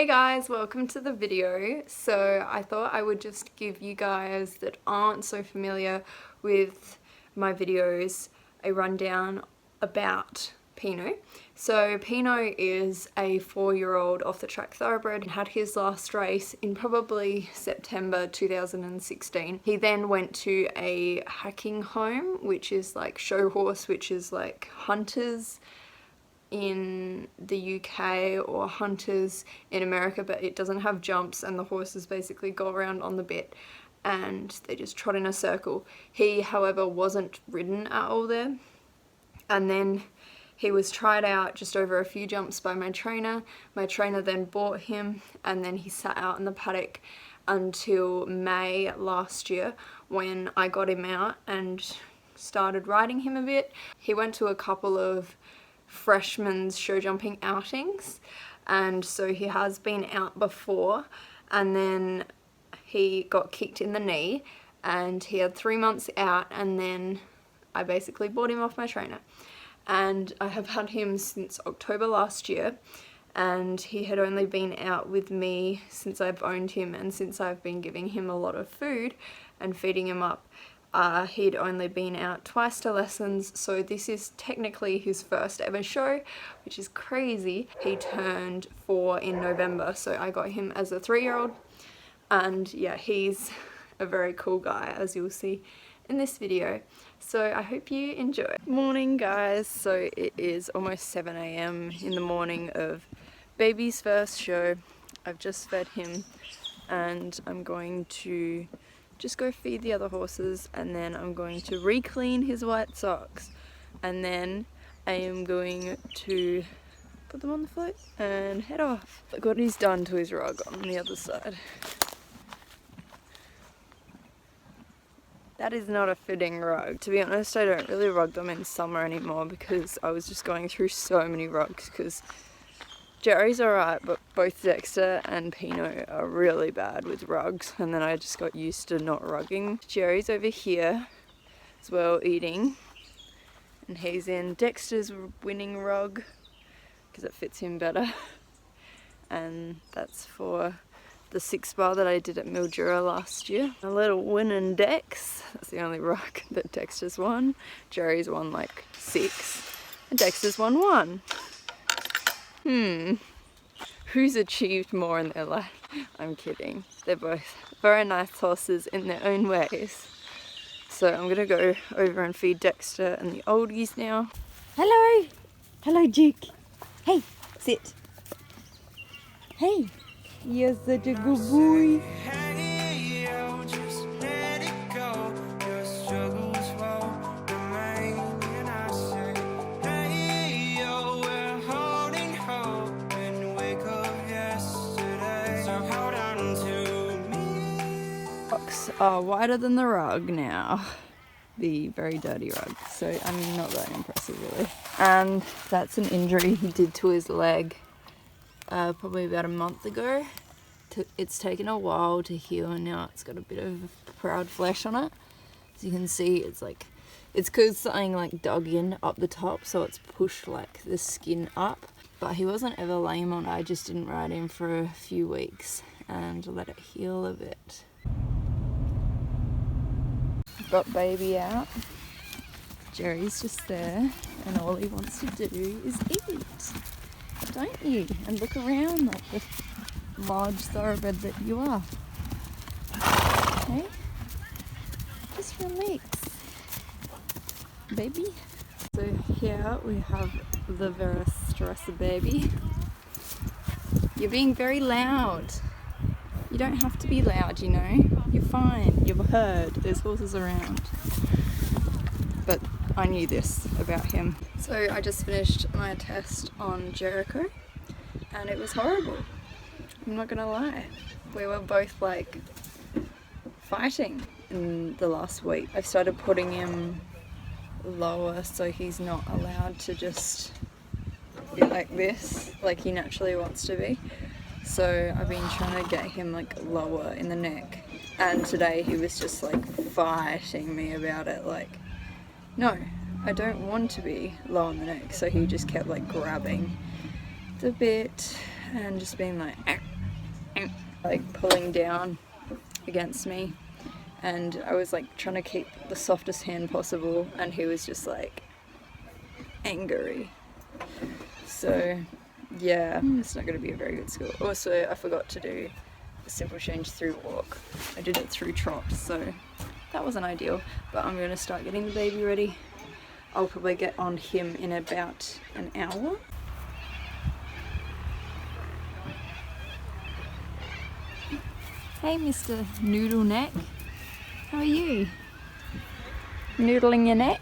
Hey guys, welcome to the video. So I thought I would just give you guys that aren't so familiar with my videos a rundown about Pinot. So Pinot is a 4-year-old off the track thoroughbred and had his last race in probably September 2016. He then went to a hacking home, which is like show horse, which is like hunters in the UK or hunters in America, but it doesn't have jumps and the horses basically go around on the bit and they just trot in a circle. He, however, wasn't ridden at all there, and then he was tried out just over a few jumps by my trainer. My trainer then bought him and then he sat out in the paddock until May last year when I got him out and started riding him a bit. He went to a couple of freshman's show jumping outings, and so he has been out before, and then he got kicked in the knee and he had 3 months out, and then I basically bought him off my trainer and I have had him since October last year, and he had only been out with me since I've owned him and since I've been giving him a lot of food and feeding him up. He'd only been out twice to lessons, so this is technically his first ever show, which is crazy. He turned 4 in November, so I got him as a 3-year-old, and yeah, he's a very cool guy, as you'll see in this video. So I hope you enjoy. Morning guys, so it is almost 7 AM in the morning of baby's first show. I've just fed him and I'm going to just go feed the other horses, and then I'm going to re-clean his white socks, and then I am going to put them on the float and head off. Look what he's done to his rug on the other side. That is not a fitting rug. To be honest, I don't really rug them in summer anymore because I was just going through so many rugs, because Jerry's alright, but both Dexter and Pinot are really bad with rugs, and then I just got used to not rugging. Jerry's over here as well eating, and he's in Dexter's winning rug because it fits him better, and that's for the 6 bar that I did at Mildura last year. A little win in Dex, that's the only rug that Dexter's won. Jerry's won like 6 and Dexter's won 1. Who's achieved more in their life? I'm kidding. They're both very nice horses in their own ways. So I'm gonna go over and feed Dexter and the oldies now. Hello! Hello, Duke. Hey, sit. Hey, you're such a good boy. Are wider than the rug now, the very dirty rug, so I'm not that impressive really. And that's an injury he did to his leg probably about a month ago. It's taken a while to heal, and now it's got a bit of proud flesh on it. As you can see, it's because something like dug in up the top, so it's pushed like the skin up. But he wasn't ever lame on it. I just didn't ride him for a few weeks and let it heal a bit. Got baby out. Jerry's just there, and all he wants to do is eat, don't you? And look around like the large thoroughbred that you are. Okay, just relax, baby. So here we have the very stressed baby. You're being very loud. You don't have to be loud, you know. You're fine. You've heard. There's horses around. But I knew this about him. So I just finished my test on Jericho, and it was horrible. I'm not gonna lie. We were both like fighting in the last week. I've started putting him lower so he's not allowed to just be like this, like he naturally wants to be. So I've been trying to get him like lower in the neck, and today he was just like fighting me about it, like, no, I don't want to be low on the neck. So he just kept like grabbing the bit and just being like, like pulling down against me, and I was like trying to keep the softest hand possible, and he was just like angry. So yeah, it's not going to be a very good school. Also, I forgot to do a simple change through walk. I did it through trot, so that wasn't ideal, but I'm going to start getting the baby ready. I'll probably get on him in about an hour. Hey Mr. Noodle Neck, how are you? Noodling your neck?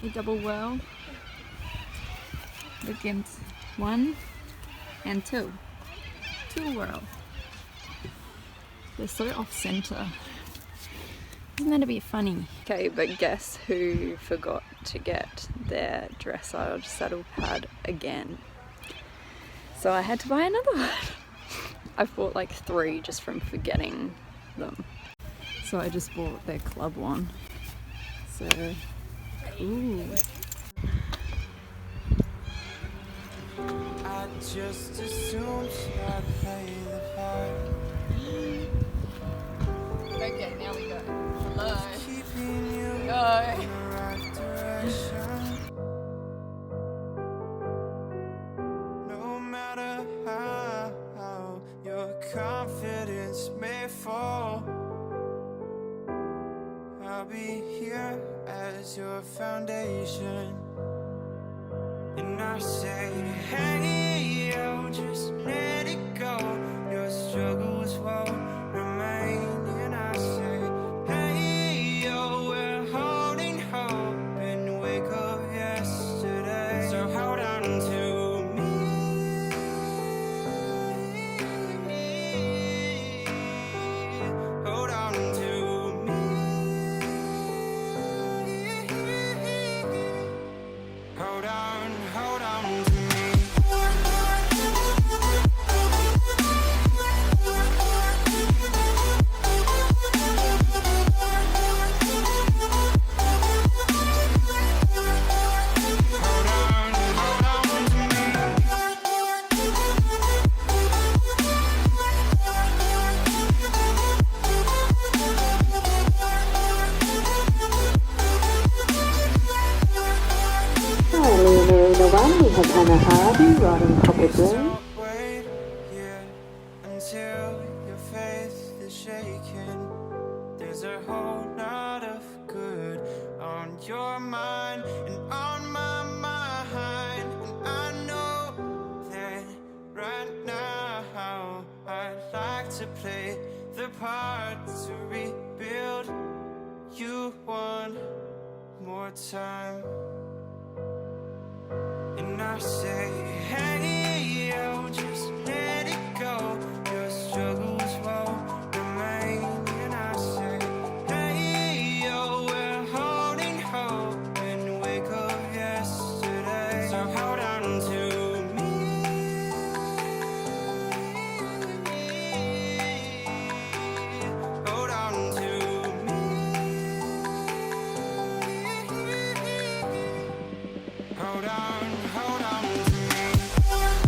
A double whirl against 1 and 2. 2 whirl. They're so off center. Isn't that a bit funny? Okay, but guess who forgot to get their dressage saddle pad again? So I had to buy another one. I've bought like 3 just from forgetting them. So I just bought their club one. So, ooh. I just assumed I'd play the part. Okay, now we go. Hello. Go. No matter how your confidence may fall, I'll be here as your foundation. And I say, hey, yo, just let it go. Your struggles won't remain. And I say, hey, yo, we're holding hope and wake up yesterday. So hold on to me. Hold on to me. Hold on to me. We have Hannah Hardy riding Copperboard. Wait here until your faith is shaken. There's a whole lot of good on your mind and on my mind. And I know that right now I'd like to play the part to rebuild you one more time. And I say, hey, yo, just let it go. Your struggles won't remain. And I say, hey, yo, we're holding hope and wake up yesterday. So hold on to me. Hold on to me. Hold on to me.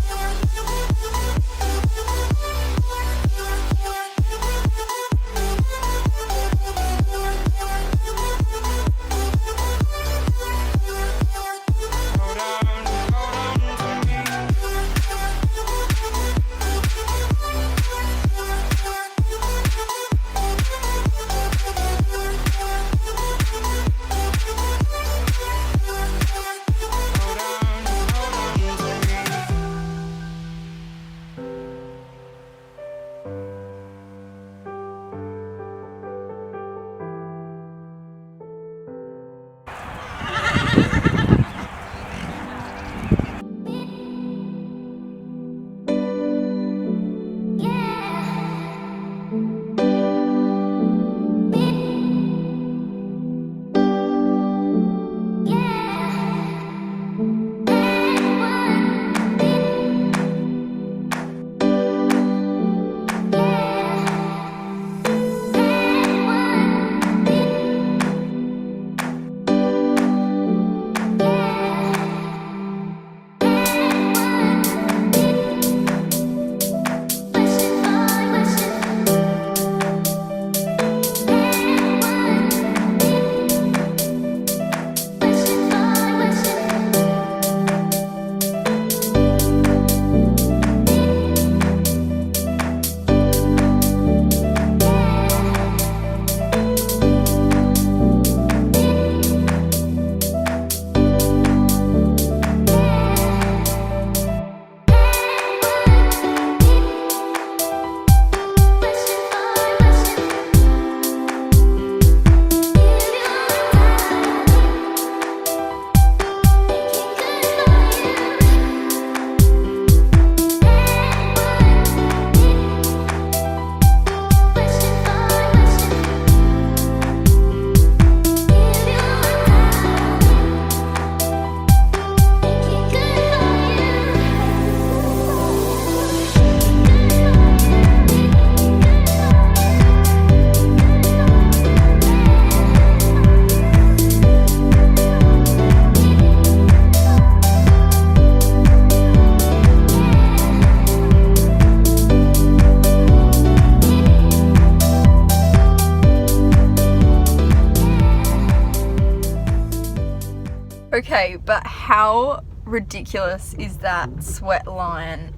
Okay, but how ridiculous is that sweat line?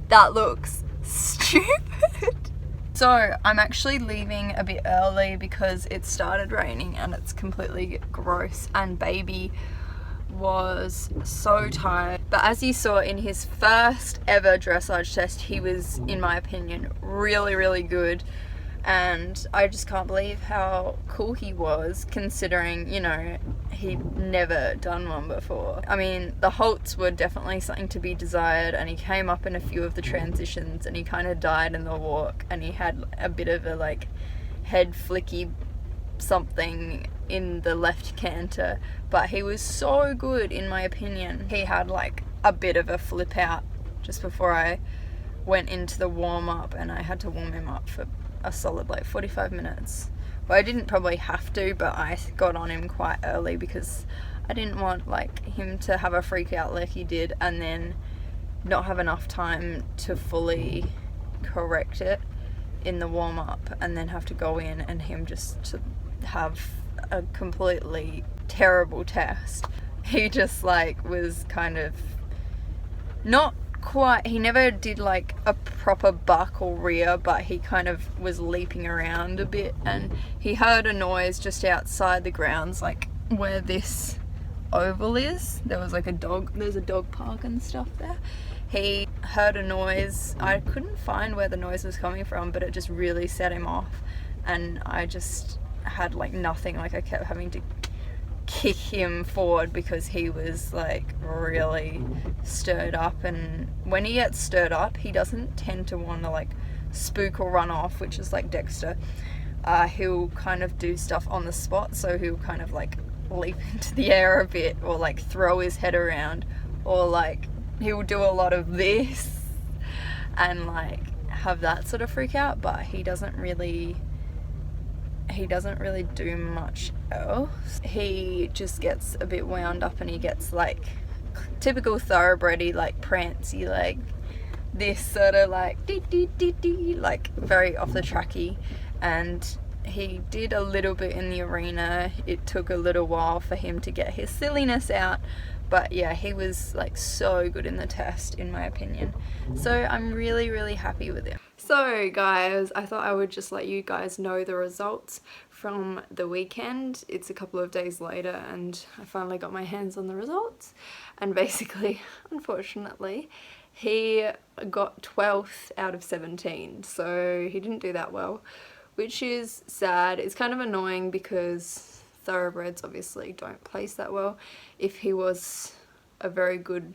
That looks stupid. So I'm actually leaving a bit early because it started raining and it's completely gross, and baby was so tired. But as you saw in his first ever dressage test, he was, in my opinion, really good, and I just can't believe how cool he was, considering, you know, he'd never done one before. I mean, the halts were definitely something to be desired, and he came up in a few of the transitions and he kind of died in the walk, and he had a bit of a like head flicky something in the left canter, but he was so good, in my opinion. He had like a bit of a flip out just before I went into the warm up, and I had to warm him up for a solid like 45 minutes. Well, I didn't probably have to, but I got on him quite early because I didn't want like him to have a freak out like he did and then not have enough time to fully correct it in the warm up, and then have to go in and him just to have a completely terrible test. He just like was kind of not quite, he never did like a proper buck or rear, but he kind of was leaping around a bit, and he heard a noise just outside the grounds, like where this oval is. There was like there's a dog park and stuff there. He heard a noise. I couldn't find where the noise was coming from, but it just really set him off, and I just had like nothing. Like I kept having to kick him forward because he was like really stirred up, and when he gets stirred up he doesn't tend to want to like spook or run off, which is like Dexter. He'll kind of do stuff on the spot, so he'll kind of like leap into the air a bit, or like throw his head around, or like he'll do a lot of this and like have that sort of freak out, but he doesn't really do much else. He just gets a bit wound up, and he gets like typical thoroughbred-y, like prancy, like this sort of like dee dee dee dee, like very off the tracky. And he did a little bit in the arena. It took a little while for him to get his silliness out, but yeah, he was like so good in the test, in my opinion. So I'm really happy with him. So guys, I thought I would just let you guys know the results from the weekend. It's a couple of days later and I finally got my hands on the results, and basically, unfortunately, he got 12th out of 17, so he didn't do that well, which is sad. It's kind of annoying because thoroughbreds obviously don't place that well. If he was a very good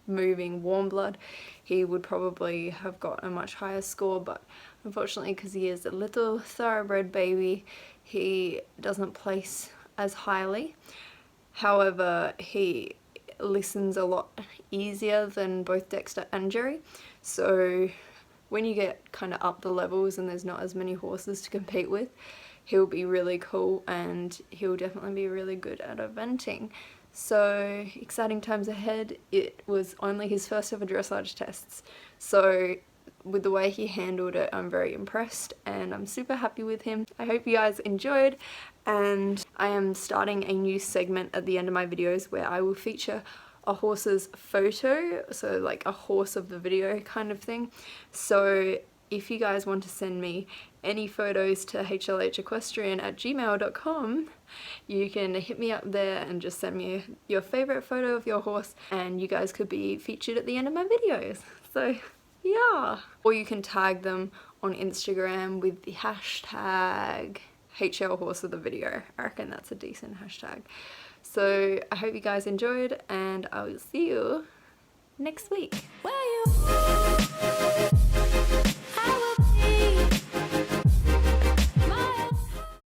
moving warm blood, he would probably have got a much higher score, but unfortunately, because he is a little thoroughbred baby, he doesn't place as highly. However, he listens a lot easier than both Dexter and Jerry, so when you get kind of up the levels and there's not as many horses to compete with, he'll be really cool, and he'll definitely be really good at eventing. So exciting times ahead. It was only his first ever dressage tests, so with the way he handled it, I'm very impressed and I'm super happy with him. I hope you guys enjoyed, and I am starting a new segment at the end of my videos where I will feature a horse's photo, so like a horse of the video kind of thing. So if you guys want to send me any photos to hlhequestrian@gmail.com, you can hit me up there and just send me your favorite photo of your horse, and you guys could be featured at the end of my videos. So yeah, or you can tag them on Instagram with the hashtag #HLHorseOfTheVideo. I reckon that's a decent hashtag. So I hope you guys enjoyed, and I will see you next week.